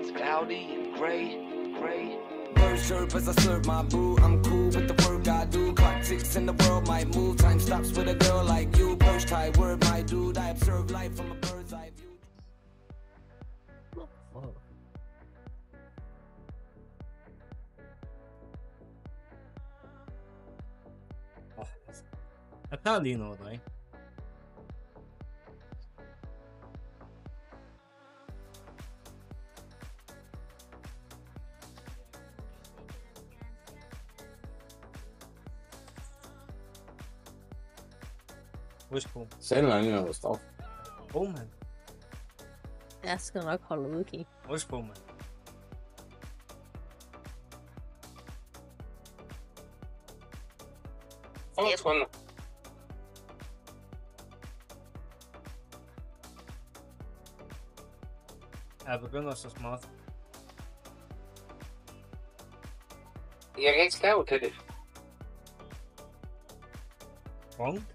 It's cloudy and gray. Bird chirp as I serve my boo. I'm cool with the work I do. Clock ticks and the world might move. Time stops with a girl like you. Perch tie word, my dude. I observe life from a bird's eye view. Jeg tager lige noget, ikke? Whisper. Sender han noget stof. Mand. Jeg skal nok holde udkig. Whisper, mand. Jeg begynder så småt. Jeg kan ikke skrive til det. Wrong?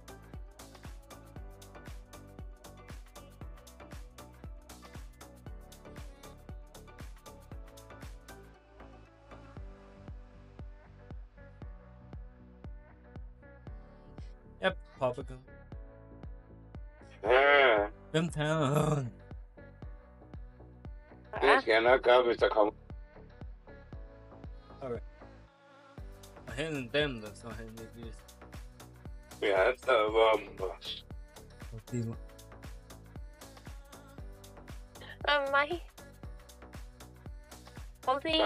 Yep, pop again. Hvem tager den? Det skal jeg nok gøre, hvis der kommer. Okay. Og hen dem der, så hen lidt lige. Ja, der var også. Mig. Politi.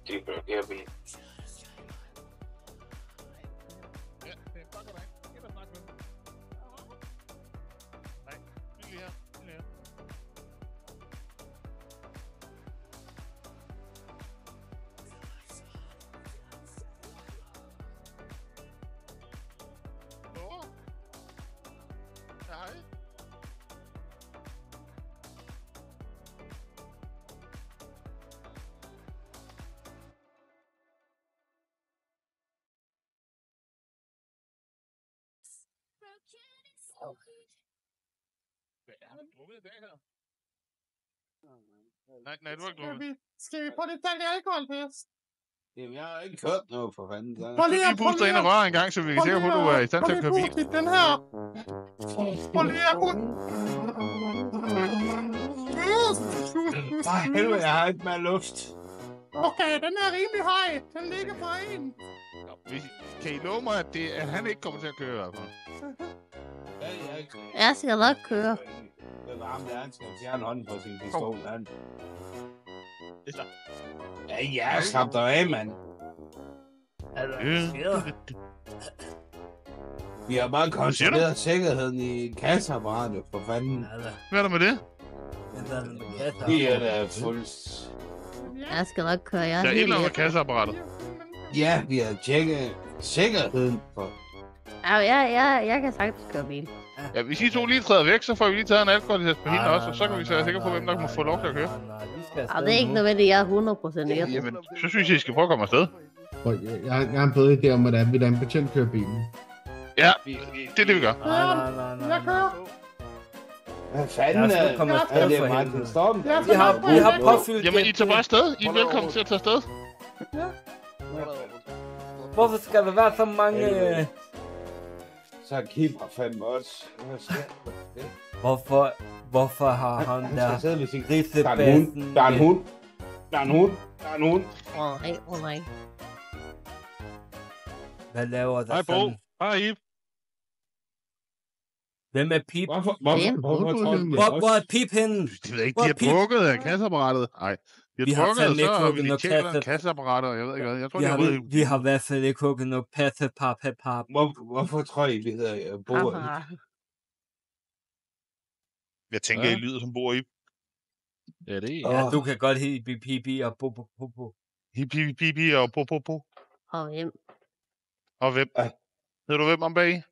De blokerer vi. Nej, du har ikke drukket. Skal vi på det tage alkoholtest? Jamen, jeg har ikke kørt noget for fanden. Prøv lige at puste dig ind og røre en gang, så vi kan se, hvor du er i stand til at køre bil. Den her. Prøv lige at puste. Nej, helvede, jeg har ikke mere luft. Okay, den er rimelig høj. Den ligger på 1. Kan I love mig, at han ikke kommer til at køre? Altså? Jeg skal nok køre. Det var ham, der han skal fjerne hånden fra sin pistol. Ja, slap dig af, mand. Vi har bare kontrolleret sikkerheden i kasseapparatet, for fanden. Hvad er der med det? Det er da fuldst. Jeg skal nok køre. Jeg der er et eller andet med kasseapparatet. Ja, vi har tjekket sikkerheden for... Jeg kan sagtens køre bil. Ja, hvis I to lige træder væk, så får vi lige taget en alkoholtest på hende også, og så kan vi være sikre på, hvem der må få lov til at køre. Det er ikke nødvendigt, jeg er 100% ikke. Jamen, så synes jeg, I skal prøve at komme afsted. Jeg har en bedre idé om, hvordan vi betjent kører bilen. Ja, det er det, vi gør. Jeg kører. Hvad fanden er det, Martin Storm? Vi har påfyldt... Jamen, I tager bare afsted. I er velkommen til at tage afsted. Hvorfor skal der være så mange... Så Kim har fandme også. Hvorfor har han der grisebassen... Der er en hund. Nej. Hvad laver der Hej, Bo. Hej, Ip. Hvem er Pip? Hvor er Pip henne? Det ved jeg ikke, de har drukket af kasseapparatet. Nej, de har drukket, og så har vi tjekket kasseapparatet, og jeg ved ikke hvad. Jeg tror, vi har i hvert fald ikke hugget noget pattepap. Hvorfor tror I, vi hedder Bo? Jeg tænker, I lyder som Bo og Ip. Ja, det er. Ja, du kan godt hedde Pipi og Bo. Pipi og Bo. Og hvem? Og hvem? Hedder du hvem om bag?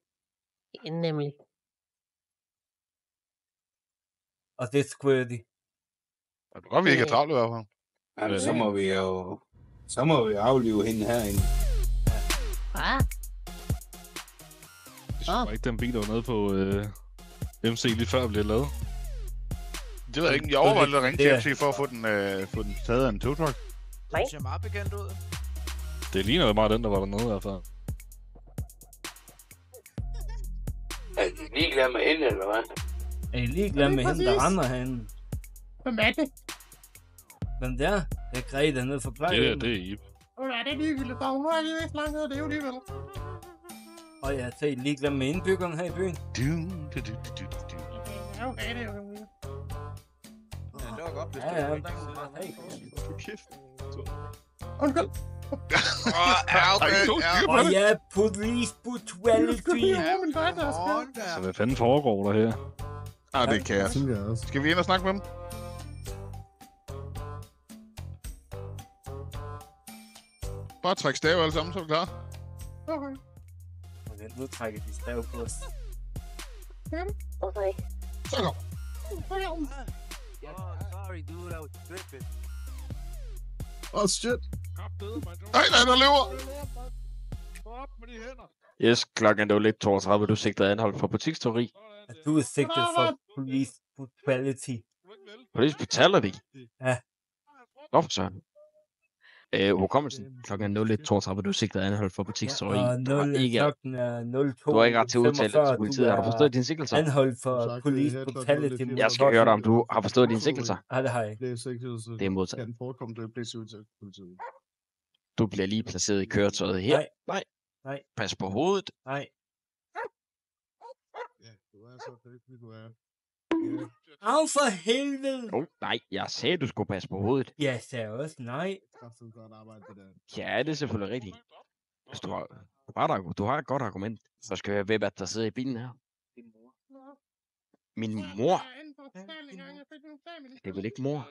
Nemlig. Og det er Squirty. Det kan godt, vi ikke er travlt i hvert fald. Jamen, så må vi aflive hende herinde. Hvad? Jeg synes ikke, den bil, der var nede på MC lige før blev lavet. Det ved jeg ikke. Jeg overvejede at ringe til MC for at få den taget af en togtruck. Det ser meget bekendt ud. Det ligner jo meget den, der var dernede i hvert fald. Er de ligeglade med hende, eller hvad? Er I ligeglade med hende, der render herinde? Hvem er det? Hvem der? Det er Grete nede for plejen. Det er Ip. Hun er det ligegyldigt, for hun har lige vist langt ud, det er jo alligevel. Og ja, så er I ligeglade med indbyggerne her i byen? Ja, okay, det er jo Ja, det var godt, hvis Ja, det ja. var Hey. Kæft. undskyld. Og ja, police brutality. Ja, men hvad er der? Så hvad fanden foregår der her? Ah, det er kaos. Tænker jeg også. Skal vi ind og snakke med dem? Bare træk stave alle sammen, så er vi klar. Okay. Okay, nu trækker de stav på os. Okay. Så kom. Sorry, dude, I was tripping. Shit. Nej, der løber! Op med de hænder! Yes, klokken er lidt 32, du sigter anholdt for butiksteori. Du er sigtet for police brutality. Police brutality? Ja. Hvorfor søren? Hukommelsen. Klokken er 01.32, du sigter anholdt for butiksteori. Ja, klokken er 02. Du har ikke ret til at udtale det til politiet. Har du forstået dine sigtelser? Anholdt for police brutality. Jeg skal høre dig, om du har forstået dine sigtelser. Ja, det har jeg ikke. Det er modtaget. Kan forekomme, det bliver ud til politiet. Du bliver lige placeret i køretøjet her. Nej. Pas på hovedet. Nej. Ja, du er så dygtig, du er. Au for helvede! Nej, jeg sagde, du skulle passe på hovedet. Jeg sagde også nej. Kraftigt godt arbejde, det der. Ja, det er selvfølgelig rigtigt. Hvis du har et godt argument, så skal jeg ved, at der sidder i bilen her. Min mor? Det er vel ikke mor?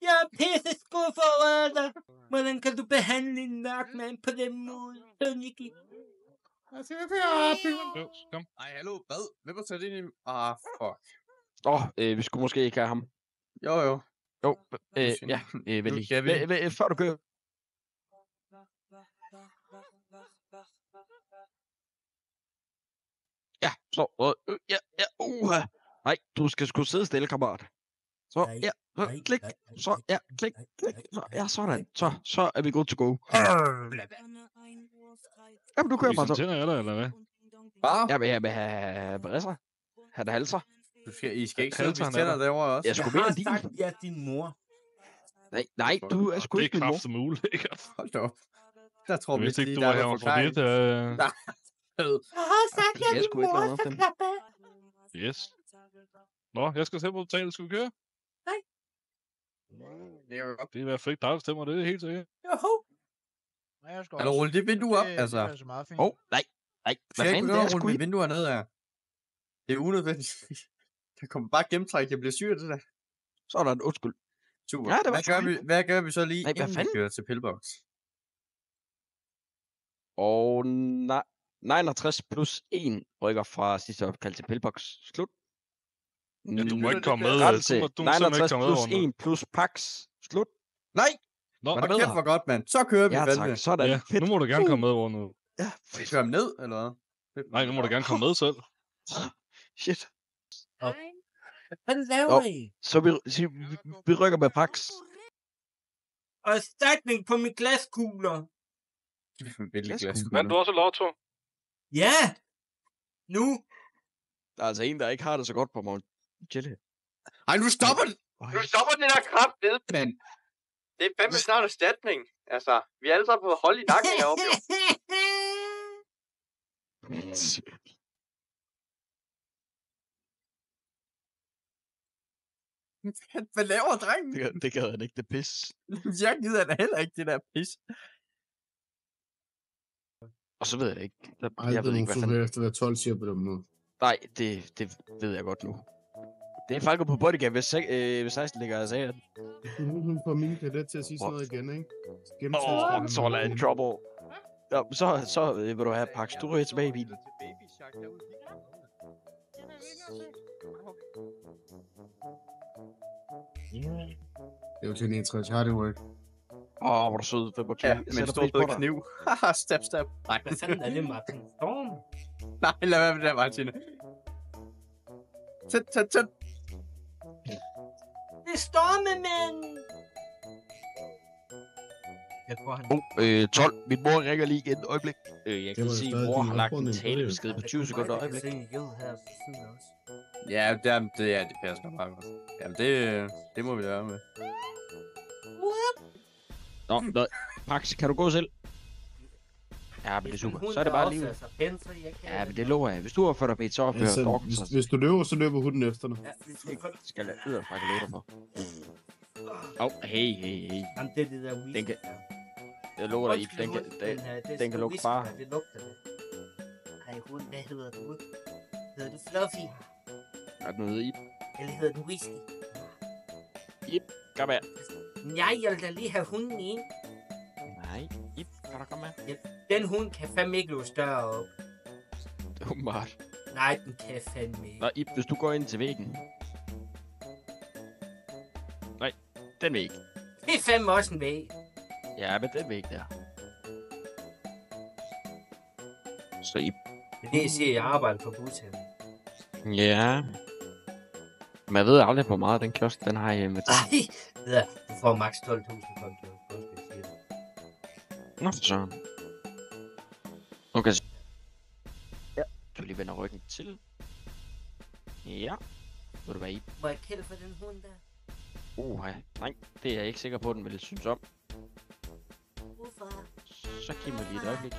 Jeg er pisse skuffet over dig. Hvordan kan du behandle en mørk mand på den måde? Soniki. Kom. Ej, hallo, hvad? Hvem har sat ind i... Vi skulle måske ikke have ham. Jo. Vel Nu lige. skal vi. Før du kører. Ja, så. Nej, du skal sgu sidde stille, kammerat. Så, ja. Klik. Så, ja. Klik. Så, ja, sådan. Så er vi good to go. Jamen, du kører bare så. Tænder jeg der, eller hvad? Jeg vil have brisser. Han halser. I skal ikke sidde og tænder derovre også. Jeg skulle mere din. sagt, jeg er din mor. Nej, du er sgu Det ikke er min mor. kraft som muligt. Hold da op. Der tror Jeg vi vidste ikke, lige, du der var er her noget for lidt. Jeg har sagt, jeg Jeg er skulle din ikke mor, lave noget så af dem. klap af. Yes. Nå, jeg skal selv på hotellet. Skal vi køre? Det er i hvert fald ikke dig, der bestemmer det. Det er helt sikkert. Joho. Er der rullet det vindue op, altså? Nej. Hvad Skal jeg ikke fanden, det begynde er at sgu rulle mine ikke. vinduer ned her? Det er unødvendigt. Der kommer bare gennemtræk, jeg bliver syg af det der. Så er der en undskyld. Super. Ja, det var Hvad gør vi så lige, Nej, hvad inden vi fanden? kører til Pillbox? Og 69 plus 1 rykker fra sidste opkald til Pillbox. Slut. Ja, du må ikke komme med. Grænse. Du må simpelthen 69 ikke komme med. plus 1 plus Pax. Slut. Nej! Nå, Hold kæft, hvor godt, mand. Så kører vi Ja, fandme. tak. Sådan. ja, Fedt. nu må du gerne komme med over nu. Ja, Skal vi køre ham ned, eller hvad? Nej, nu må du gerne komme med selv. shit. Hvad laver I? Så vi rykker med Pax. Og erstatning på mine glaskugler. Hvilket glas? Men du også lotto? Ja! Nu! Der er altså en, der ikke har det så godt på Mount Chili. Ej, nu stopper det! Nu stopper den der kraft ned, mand. Det er fandme snart erstatning. Altså, vi er alle sammen på hold i nakken heroppe, jo. Hvad laver drengen? Det gad han ikke, det pis. Jeg gider da heller ikke det der pis. Og så ved jeg det ikke. Ej, Jeg ved ikke, hvad fanden. efter hvad 12 siger på den måde. Nej, det ved jeg godt nu. Det er Falco på bodycam, hvis 16 ligger og sagde, at... Hun får min kadet til at sige sådan noget igen, ikke? Så er der en trouble. Ja, så vil du have Pax. Du ryger tilbage i bilen. Det er jo til en 61 hard work. Hvor er du sød, 25. Ja, Jeg med en sætter stor pris på fed dig. kniv. Haha, stab. Nej. Hvad fanden er det, Martin Storm? Nej, lad være med det der, Martine. Tæt. Det er Stormemænd! Jeg tror, han... 12. Min mor ringer lige igen. Øjeblik. Jeg Det kan var se, stadig mor din har lagt en opfordring, talebesked på 20 sekunder. Øjeblik. Ja, det passer nok meget godt. Jamen, det må vi lade være med. Nå, Max, kan du gå selv? Ja, men det er super. Så er det bare lige. Ja, men det lover jeg. Hvis du opfører dig pænt, så opfører Altså, doggen sig. hvis du løber, så løber hunden efter dig. Skal jeg yder fra, kan love dig for. Hey. Jamen, det er det der whisky. Jeg lover dig, den kan lugte far. Det lugter det. Ej, hund, hvad hedder du? Hedder du Fluffy? Er der noget i? Eller hedder du Whisky? Kom her. Nej, jeg vil da lige have hunden ind. Nej, kan du komme her? Den hund kan fandme ikke løbe større op. Det er åbenbart. Nej, den kan fandme ikke. Nå, hvis du går ind til væggen. Nej, den væg. Det er fandme også en væg. Ja, men den væg der. Så Det er det, jeg siger, jeg arbejder på bushallen. Ja. Men jeg ved aldrig, hvor meget den kiosk, den har hjemme. Ej, ja, du får maks 12.000 konto. Nå, for søren. Okay. Ja. Du lige vender ryggen til. Ja. Vil du være i? Må jeg kælde for den hund der? Nej. Det er jeg ikke sikker på, den vil synes om. Hvorfor? Så giv mig lige et øjeblik.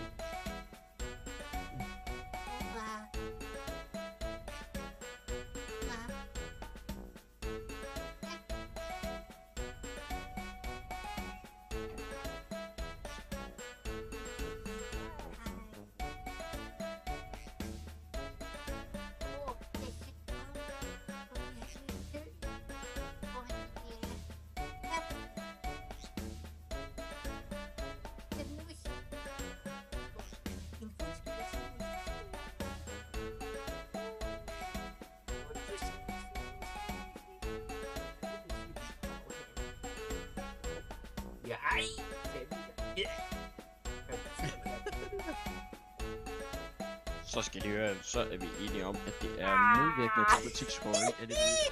Så skal de høre, så er vi enige om, at det er modvirkende til butiksskoveri. Er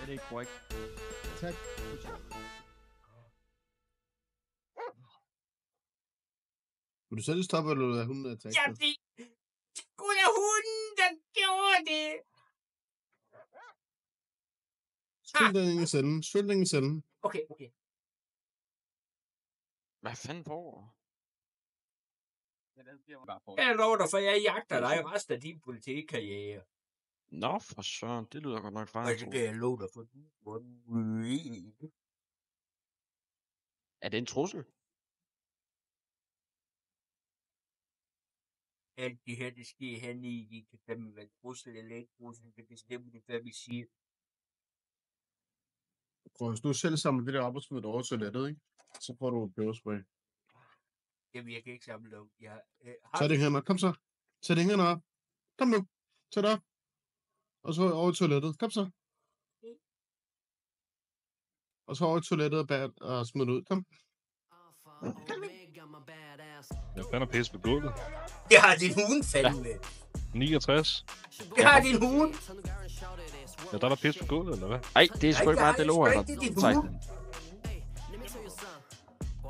det ikke korrekt? Tak. Vil du selv stoppe, eller lade hunden attack? Ja, det skulle da hunden, der gjorde det. Skyld den ingen sende. Okay. Hvad fanden foregår? Jeg lover dig, for jeg jagter dig resten af din politikkarriere. Nå, for søren, det lyder godt nok Og farligt. det kan jeg love dig for. Er det en trussel? Alt det her, det sker henne i, de kan fandme være trussel eller ikke trussel, det bestemmer det, hvad vi siger. Prøv, hvis du selv samler det der op og smider det over toilettet, ikke? Så får du peberspray. Jamen, jeg kan ikke samle op. Tag det hænder, kom så. Tag det hænder op. Kom nu. Tag det op. Og så over i toilettet. Kom så. Og så over i toilettet og smid det ud. Kom. Jeg fanden pisse på gulvet. Det har din hund fandme. 69. Det har din hund. Ja, der er pisse på gulvet, eller hvad? Nej, det er sgu ikke meget, det lover jeg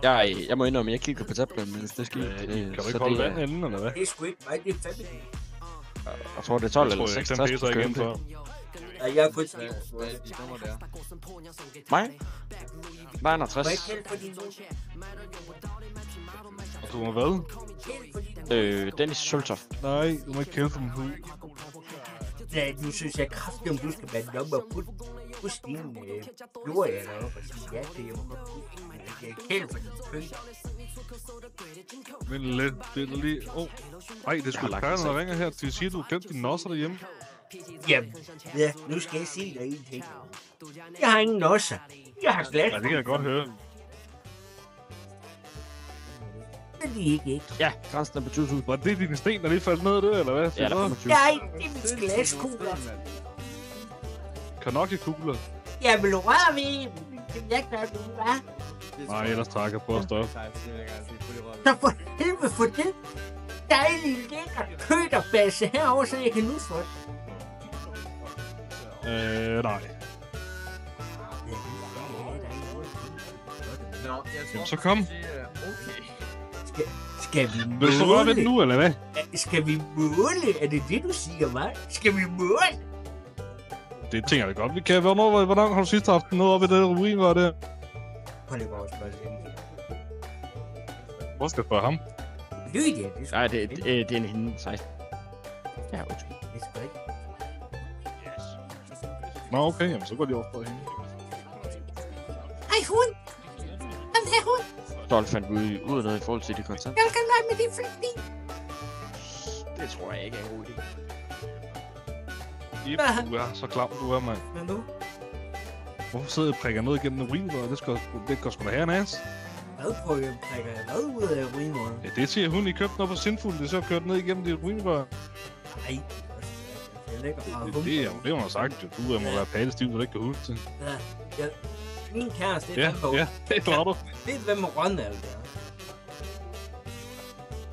dig. Jeg må indrømme, jeg kigger på tablen, men det skal kan du ikke holde vand inden, eller hvad? Det er sgu ikke mig, det er fandme det. Jeg tror, det er 12 eller 66, jeg tror, jeg igen før. Ja, jeg er kun sådan. Mig? 69. Og du må hvad? Dennis Søltoft. Nej, du må ikke kælde for min hud. Ja, nu synes jeg kraftigt, om du skal vande op og pusse din glorie deroppe og sige ja til, jeg må godt pusse. Jeg kan kælde for din køn. Men lidt, det er lige... Ej, det er sgu Karen, der ringer her. De siger, du har glemt dine nosser derhjemme. Jamen, ja, nu skal jeg sige dig en ting. Jeg har ingen nosser. Jeg har glas. Nej, det kan jeg godt høre. Det er ikke. Ja, grænsen er på 20.000. Var det dine sten, der lige faldt ned der, eller hvad? Ja, der er 25. Nej, det er mit glaskugler. Kanokje-kugler. Jeg vil røre ved. Det er ikke noget, du var. Nej, ellers trækker på at stoppe. Så for helvede for det dejlige lækker kødderbasse herovre, så jeg kan nu få det. Nej. Jamen, så kom. Skal vi måle? Vil du så røre ved den nu, eller hvad? Skal vi måle? Er det det, du siger, hva'? Skal vi måle? Det tænker jeg godt, vi kan. Hvordan har du sidst haft noget oppe i det urinrør der? Prøv lige at spørge det. Hvor skal jeg spørge ham? Lydia, Nej, det er en hende, 16. Ja, undskyld. Det er sgu ikke. Nå, okay, jamen så går de over på hende. Hej, hund! Jamen, hej, hund! Stolt fandt vi ud af noget i forhold til det kontant. Jeg kan lege med din flygtning. Det tror jeg ikke er en god idé. Ip, du er så klam, du er, mand. Hvad nu? Hvorfor sidder jeg og prikker noget igennem urinrøret? Det går sgu da have en as. Hvad prikker jeg hvad ud af urinrøret? Ja, det siger hun, I købte noget på Sinful, det så kørt ned igennem dit urinrør. Nej. Det ligger bare Det hun har sagt, jo. Du må være palestiv, så du ikke kan huske det. Ja, min kæreste, det er Ja, det klarer du. Det er hvem med Rønnald, det er.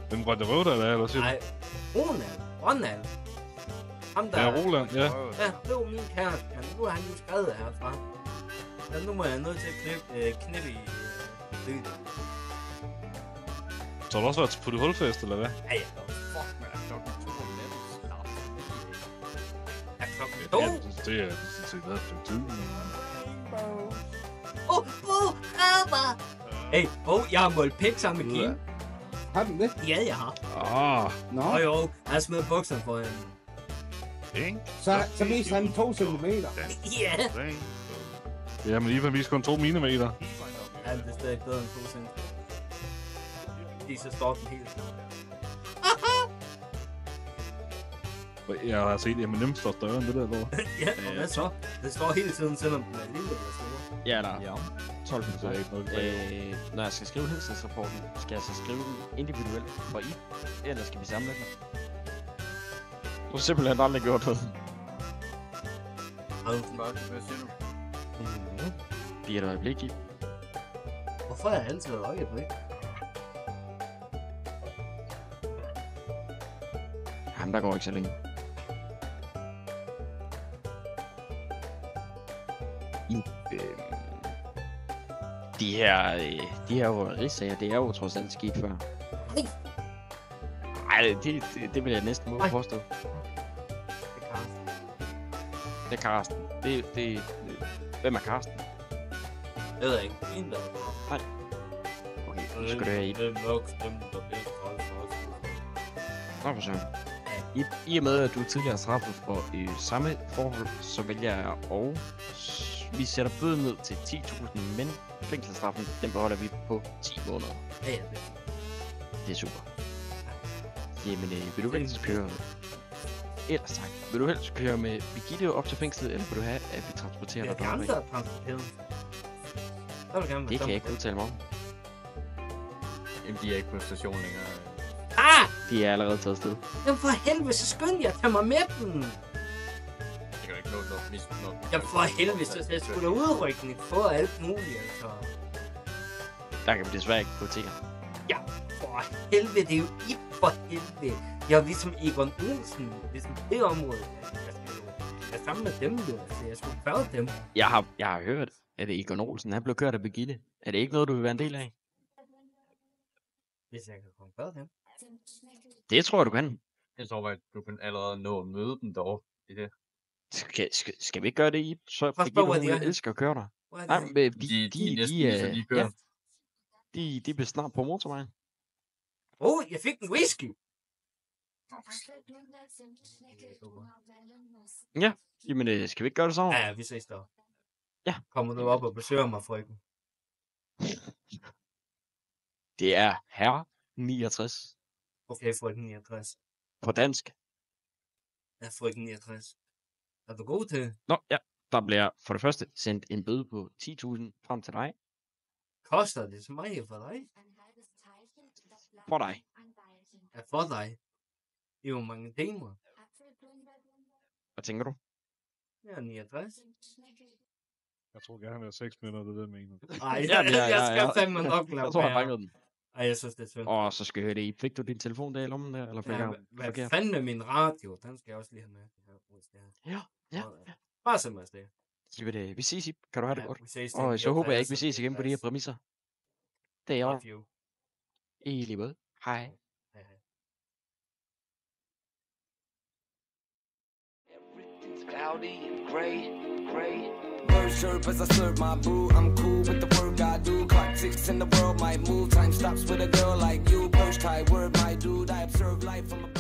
Hvem Rønne Røv, der er, eller siger du? Nej, Rønnald. Ham der... Ja, Roland, ja. Ja, det var min kæreste, men nu er han jo skrevet herfra. Så nu må jeg nødt til at knippe i lyden. Så har du også været på det hulfest, eller hvad? Ja, fuck, man. Klokken 2 om natten. Ja, klokken 2? Ja, det er sådan set et tid. Red mig! Hey, jeg har målt pæk sammen med Kim. Har du det? Ja, jeg har. Nå. Jo, jeg har smidt bukserne for hende. Så viser han 2 centimeter. Ja. Ja, men Ivan viser kun 2 millimeter. Ja, det er stadig bedre end 2 centimeter. Fordi så står den helt. Jeg har set M&M står større end det der, lort. Ja, og hvad så? Det står hele tiden, selvom den er lille eller stor. Ja, der. 12%. Når jeg skal skrive helsedsrapporten, skal jeg så skrive den individuelt for I, eller skal vi samle den? Du har simpelthen aldrig gjort noget. Hvad siger du? Giv et øjeblik, I. Hvorfor er jeg altid et øjeblik? Jamen, der går ikke så længe. De her rigssager, det er jo trods alt sket før. Nej, det vil jeg næsten må påstå. Det er Karsten. Hvem er Karsten? Jeg ved ikke. En der. Nej. Okay, nu skal du have i. Det er nok stemme, der bliver træls for os. Nå, for søren. I og med, at du er tidligere straffet for samme forhold, så vælger jeg og vi sætter bøden ned til 10.000, men fængselsstraffen, den beholder vi på 10 måneder. Ja, det er super. Jamen, vil du helst køre... Ellers tak. Vil du helst køre med Birgitte op til fængslet, eller vil du have, at vi transporterer dig deroppe? Jeg vil gerne transportere. Det kan jeg ikke udtale mig om. Jamen, de er ikke på station længere. De er allerede taget sted. Jamen for helvede, så skynd jeg at tage mig med dem. Det kan ikke nå noget. Jamen for helvede, så jeg skulle da udrykning for alt muligt, altså. Der kan vi desværre ikke gå til jer. Ja, for helvede, det er jo I for helvede. Jeg er ligesom Egon Olsen, ligesom det område. Jeg er sammen med dem, jo. Altså, jeg skulle færge dem. Jeg har hørt, at Egon Olsen, han blev kørt af Birgitte. Er det ikke noget, du vil være en del af? Hvis jeg kan komme færge dem. Det tror jeg, du kan. Jeg tror, at du kan allerede nå at møde dem dog. I det. Skal vi ikke gøre det, I? Så Birgitte, hun elsker at køre dig. Nej, men de bliver snart på motorvejen. Jeg fik en whisky. Ja, jamen skal vi ikke gøre det så? Ja, vi ses der. Ja. Kommer du op og besøger mig, frøken? Det er herre 69. Okay, frøken 69. På dansk. Ja, frøken 69. Er du god til? Nå, ja. Der bliver for det første sendt en bøde på 10.000 frem til dig. Koster det så meget for dig? For dig. Ja, for dig. Det er jo mange timer. Hvad tænker du? Ja, 69. Jeg tror gerne, at 6 minutter, det er det, jeg mener. Ej, jeg skal fandme nok lade Jeg tror, han fangede den. Ej, jeg synes, det er synd. Så skal jeg høre det. Fik du din telefon der i lommen der? Eller hvad fanden er min radio? Den skal jeg også lige have med. Ja. Bare send mig afsted. Vi ses, Ip. Kan du have det godt? Vi ses. Og så håber jeg ikke, vi ses igen på de her præmisser. Det er jeg. I lige måde. Hej. Cloudy and gray. Bird chirp as I serve my boo. I'm cool with the work I do. Clock ticks and the world might move. Time stops with a girl like you. Birch tie, word my dude. I observe life from a